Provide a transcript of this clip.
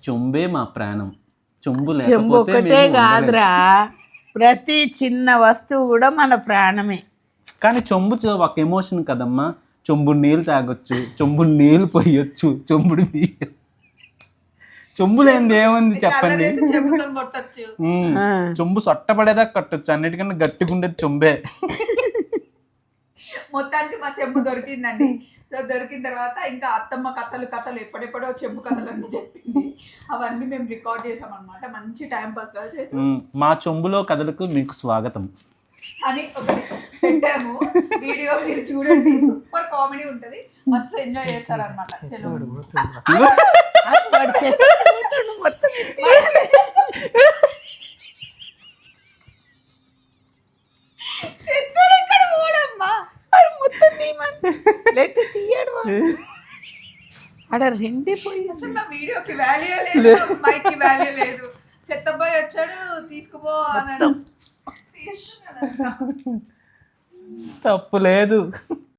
చెంబే మా ప్రాణం. చెంబు చెంబు లేకపోతే ఒకటే మేము కాదురా, ప్రతి చిన్న వస్తువు కూడా మన ప్రాణమే. కానీ చెంబు ఒక ఎమోషన్ కదమ్మా. చెంబుడు నీళ్ళు తాగొచ్చు, చెంబుడు నీళ్ళు పోయొచ్చు, చెంబుడు నీళ్ళు. చెంబు లేనిది ఏముంది చెప్పండి. చెంబు సొట్టపడేదా కట్టొచ్చు, అన్నిటికన్నా గట్టిగా ఉండేది చెంబే. మొత్తానికి మా చెంబు దొరికిందండి. సో దొరికిన తర్వాత ఇంకా అత్తమ్మ కథలు ఎప్పుడెప్పుడో చెంబు కథలు అన్నీ చెప్పింది. అవన్నీ మేము రికార్డ్ చేసామన్నమాట. మంచి టైం పాస్ కదా. మా చెంబులో కథలకు మీకు స్వాగతం అని ఒకటి పెట్టాము. వీడియో మీరు చూడండి, సూపర్ కామెడీ ఉంటది, మస్తు ఎంజాయ్ చేస్తారనమాట. అక్కడ రెండే పోయి అసలు నా వీడియోకి వాల్యూ లేదు, మైక్ కి వాల్యూ లేదు. చెత్తబ్బాయి వచ్చాడు తీసుకుపో అన్నాడు. తప్పు లేదు.